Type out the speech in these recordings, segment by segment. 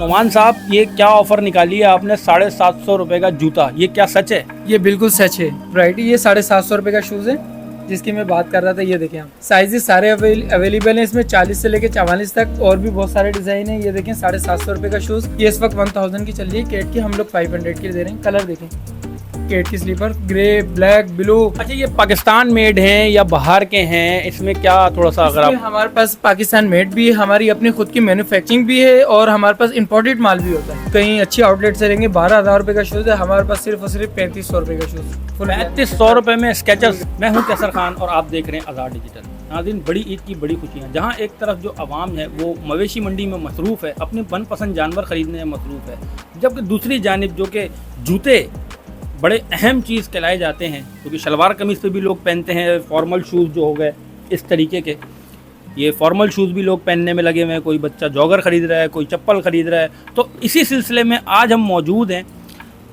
नुमान साहब, ये क्या ऑफर निकाली है आपने? 750 रुपए का जूता, ये क्या सच है? ये बिल्कुल सच है। वैरायटी ये 750 रुपये का शूज़ है जिसकी मैं बात कर रहा था। ये देखें आप, साइजेस सारे अवेलेबल हैं इसमें, 40 से लेके 44 तक, और भी बहुत सारे डिजाइन है। ये देखें 750 रुपये का शूज़, ये इस वक्त 1000 की चल रही है कैट की, हम लोग 500 की दे रहे हैं। कलर देखें, कैट की स्लीपर, ग्रे, ब्लैक, ब्लू। अच्छा, ये पाकिस्तान मेड हैं या बाहर के हैं? इसमें क्या थोड़ा सा अगर आप... हमारे पास पाकिस्तान मेड भी है, हमारी अपनी खुद की मैन्युफैक्चरिंग भी है, और हमारे पास इंपोर्टेड माल भी होता है। कहीं अच्छी आउटलेट से लेंगे 12,000 रुपये का शूज़ है, हमारे पास सिर्फ और सिर्फ 3500 रुपये का शूज़। 3500 रुपए में स्केचर्स। मैं हूं कैसर खान और आप देख रहे हैं आज़ाद डिजिटल। नाज़रीन, बड़ी ईद की बड़ी खुशियाँ। जहां एक तरफ जो आवाम है वो मवेशी मंडी में मसरूफ़ है, अपने मनपसंद जानवर ख़रीदने में मसरूफ़ है, जबकि दूसरी जानिब जो कि जूते बड़े अहम चीज़ कहलाए जाते हैं, क्योंकि शलवार कमीज़ पे भी लोग पहनते हैं। फॉर्मल शूज़ जो हो गए इस तरीके के, ये फॉर्मल शूज़ भी लोग पहनने में लगे हुए हैं। कोई बच्चा जॉगर ख़रीद रहा है, कोई चप्पल ख़रीद रहा है। तो इसी सिलसिले में आज हम मौजूद हैं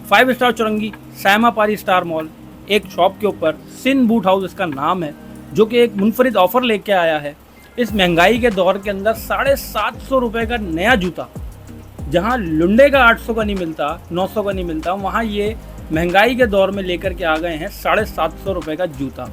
5 स्टार चुरंगी सैमा पारी स्टार मॉल, एक शॉप के ऊपर सिन बूट हाउस इसका नाम है, जो कि एक मुनफरिद ऑफ़र लेके आया है। इस महंगाई के दौर के अंदर 750 रुपये का नया जूता, जहाँ लुंडे का 800 का नहीं मिलता, 900 का नहीं मिलता, वहाँ ये महंगाई के दौर में लेकर के आ गए हैं 750 रुपये का जूता।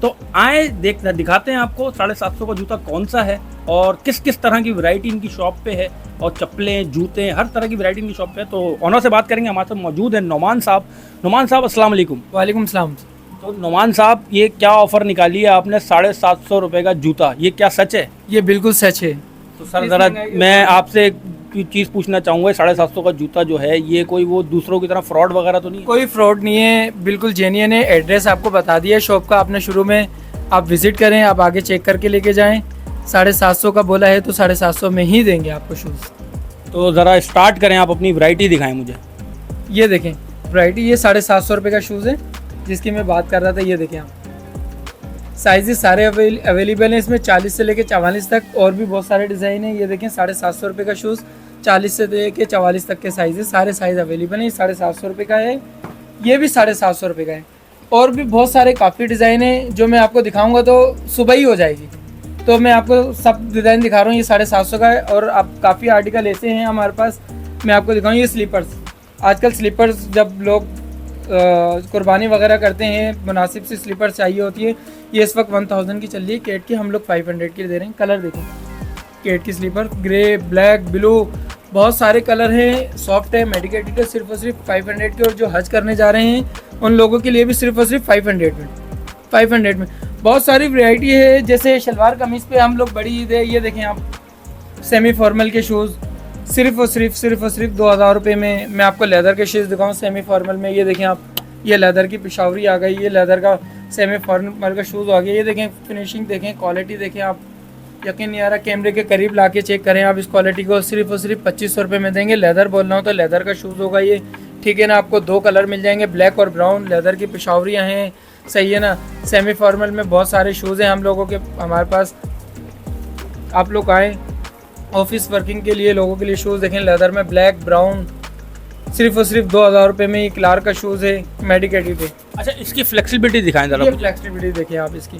तो आए दिखाते हैं आपको 750 का जूता कौन सा है और किस किस तरह की वैरायटी इनकी शॉप पे है, और चप्पलें, जूते, हर तरह की वैरायटी इनकी शॉप पे है। तो ऑनर से बात करेंगे, हमारे साथ मौजूद है नुमान साहब। नुमान साहब, अस्सलाम वालेकुम। वालेकुम सलाम। तो नुमान साहब, ये क्या ऑफ़र निकाली है आपने? 750 रुपये का जूता, ये क्या सच है? ये बिल्कुल सच है। तो सर ज़रा मैं आपसे एक चीज़ पूछना चाहूँगा, 750 का जूता जो है, ये कोई वो दूसरों की तरह फ्रॉड वगैरह तो नहीं है? कोई फ्रॉड नहीं है, बिल्कुल जेन्युइन है। एड्रेस आपको बता दिया शॉप का आपने शुरू में, आप विजिट करें, आप आगे चेक करके लेके जाएं। 750 का बोला है तो 750 में ही देंगे आपको शूज़। तो ज़रा स्टार्ट करें, आप अपनी वैरायटी दिखाएं मुझे। ये देखें वैरायटी, ये 750 रुपये का शूज़ है जिसकी मैं बात कर रहा था। ये देखें आप, साइजेस सारे अवेलेबल हैं इसमें, 40 से लेके 44 तक, और भी बहुत सारे डिज़ाइन हैं। ये देखें 750 रुपये का शूज़, 40 से लेके 44 तक के साइजेस, सारे साइज़ अवेलेबल हैं। 750 रुपये का है, ये भी 750 रुपये का है, और भी बहुत सारे काफ़ी डिज़ाइन हैं जो मैं आपको दिखाऊंगा तो सुबह ही हो जाएगी। तो मैं आपको सब डिज़ाइन दिखा रहा हूँ। ये 750 का है, और आप काफ़ी आर्टिकल ऐसे हैं हमारे पास, मैं आपको दिखाऊँ। ये स्लीपर्स, आजकल स्लीपर्स जब लोग कुर्बानी वगैरह करते हैं, मुनासिब सी स्लीपर चाहिए होती है। ये इस वक्त 1000 की चल रही है कैट की, हम लोग 500 की दे रहे हैं। कलर देखें, कैट की स्लीपर, ग्रे, ब्लैक, ब्लू, बहुत सारे कलर हैं। सॉफ्ट है, मेडिकेटेड है, सिर्फ और सिर्फ 500 के। और जो हज करने जा रहे हैं उन लोगों के लिए भी सिर्फ और सिर्फ 500 में बहुत सारी वैरायटी है। जैसे शलवार कमीज़ पे हम लोग बड़ी ईद है, ये देखें आप, सेमी फॉर्मल के शूज़ सिर्फ और सिर्फ 2000 रुपये में। मैं आपको लेदर के शूज़ दिखाऊँ सेमी फॉर्मल में। ये देखें आप, ये लेदर की पिशावरी आ गई, ये लेदर का सेमी फॉर्मल का शूज़ आ गया। ये देखें फिनिशिंग देखें, क्वालिटी देखें आप, यकीन नहीं आ रहा। कैमरे के करीब ला के चेक करें आप इस क्वालिटी को। सिर्फ और सिर्फ 2500 रुपये में देंगे। लेदर बोल रहा हूँ तो लेदर का शूज़ होगा ये, ठीक है ना। आपको 2 कलर मिल जाएंगे, ब्लैक और ब्राउन। लेदर की पिशावरियाँ हैं, सही है ना। सेमी फॉर्मल में बहुत सारे शूज़ हैं हम लोगों के, हमारे पास। आप लोग आएँ, ऑफिस वर्किंग के लिए लोगों के लिए शूज़ देखें, लेदर में ब्लैक, ब्राउन, सिर्फ और सिर्फ 2000 रुपये में। ये क्लार्क का शूज़ है, मेडिकेटेड है। अच्छा, इसकी फ्लेक्सिबिलिटी दिखाएं ज़रा। ये फ्लेक्सिबिलिटी देखें आप इसकी।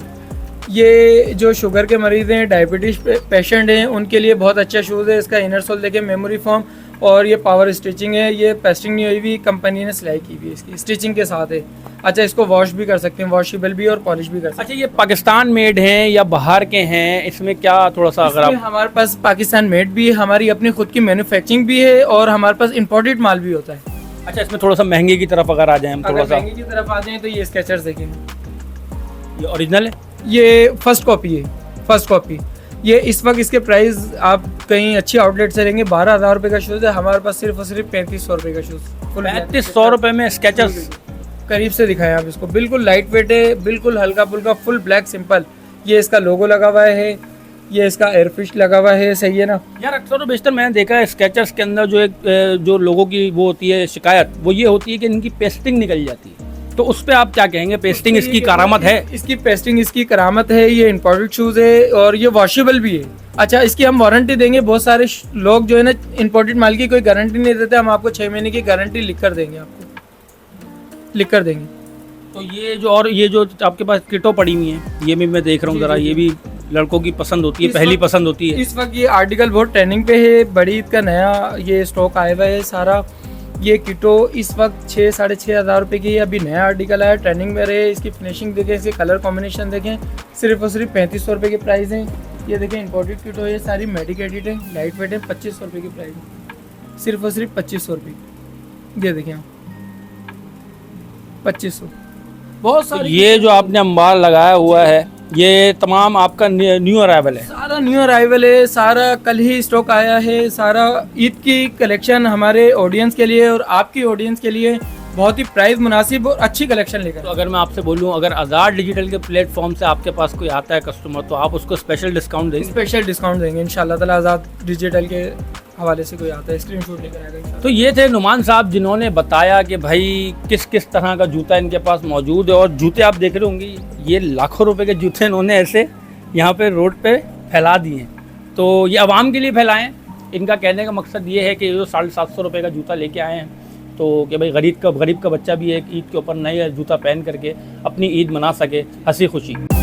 ये जो शुगर के मरीज़ हैं, डायबिटीज़ पेशेंट हैं, उनके लिए बहुत अच्छा शूज़ है। इसका इनर सोल देखें, मेमोरी फॉर्म, और ये पावर स्टिचिंग है। ये पेस्टिंग नहीं हुई हुई, कंपनी ने सिलाई की हुई, इसकी स्टिचिंग के साथ है। अच्छा, इसको वॉश भी कर सकते हैं, वॉशेबल भी और पॉलिश भी कर सकते हैं। अच्छा, ये पाकिस्तान मेड हैं या बाहर के हैं? इसमें क्या थोड़ा सा अगर आप... हमारे पास पाकिस्तान मेड भी है, हमारी अपनी खुद की मैन्युफैक्चरिंग भी है, और हमारे पास इंपोर्टेड माल भी होता है। अच्छा, इसमें थोड़ा सा महंगे की तरफ अगर आ जाएं हम, थोड़ा सा महंगे की तरफ आ जाएं तो ये स्केचर्स देखें, ये ओरिजिनल है, ये फर्स्ट कॉपी है, फर्स्ट कॉपी। ये इस वक्त इसके प्राइस आप कहीं अच्छी आउटलेट से लेंगे 12,000 रुपये का शूज़ है, हमारे पास सिर्फ और सिर्फ 3500 रुपये का शूज़। 3500 रुपये में स्केचर्स। करीब से दिखाएं आप इसको, बिल्कुल लाइट वेट है, बिल्कुल हल्का फुल्का, फुल ब्लैक सिंपल। ये इसका लोगो लगा हुआ है, ये इसका एयरफिश लगा हुआ है, सही है ना यार। अक्सर तो बेशतर मैंने देखा है स्केचर्स के अंदर जो लोगों की वो होती है शिकायत, वो ये होती है कि इनकी पेस्टिंग निकल जाती है। तो उस पर आप क्या कहेंगे? पेस्टिंग इसकी करामत है? इसकी पेस्टिंग इसकी करामत है। ये इंपोर्टेड शूज़ है और ये वॉशेबल भी है। अच्छा, इसकी हम वारंटी देंगे। बहुत सारे लोग जो है ना, इंपोर्टेड माल की कोई गारंटी नहीं देते, हम आपको 6 महीने की गारंटी लिख कर देंगे, आपको लिख कर देंगे। तो ये जो आपके पास किटो पड़ी हुई हैं, ये भी मैं देख रहा हूँ ज़रा, ये भी लड़कों की पसंद होती है, इस पहली वक्त- पसंद होती है। इस वक्त ये आर्टिकल बहुत ट्रेंडिंग पे है, बड़ी ईद का नया ये स्टॉक आया हुआ है सारा। ये किटो इस वक्त 6-6.5 हज़ार रुपये की अभी नया आर्टिकल आया, ट्रेंडिंग में रहे। इसकी फिनिशिंग देखें, इसके कलर कॉम्बिनेशन देखें, सिर्फ और सिर्फ 3500 रुपये की प्राइस है। ये देखें इंपोर्टेड किटो है, ये सारी मेडिकेटेड है, लाइट वेट है, 2500 रुपये की प्राइस है, सिर्फ और सिर्फ 2500 रुपये। ये देखें आप 2500, बहुत तो सारी ये जो आपने अंबार लगाया हुआ है ये तमाम आपका न्यू अराइवल है। सारा न्यू अराइवल है, सारा कल ही स्टॉक आया है, सारा ईद की कलेक्शन हमारे ऑडियंस के लिए और आपकी ऑडियंस के लिए बहुत ही प्राइस मुनासिब और अच्छी कलेक्शन लेकर। तो अगर मैं आपसे बोलूं, अगर आज़ाद डिजिटल के प्लेटफॉर्म से आपके पास कोई आता है कस्टमर, तो आप उसको स्पेशल डिस्काउंट देंगे? स्पेशल डिस्काउंट देंगे इंशाल्लाह ताला। आज़ाद डिजिटल के हवाले से कोई आता है स्क्रीनशॉट लेकर आएगा इंशाल्लाह। तो ये थे नुमान साहब जिन्होंने बताया कि भाई किस किस तरह का जूता इनके पास मौजूद है। और जूते आप देख रहे होंगे, ये लाखों रुपए के जूते इन्होंने ऐसे यहाँ पे रोड पे फैला दिए हैं। तो ये आवाम के लिए फैलाएं। इनका कहने का मकसद ये है कि जो 750 रुपये का जूता लेके आए हैं, तो कि भाई गरीब का बच्चा भी एक ईद के ऊपर नया जूता पहन करके अपनी ईद मना सके हंसी खुशी।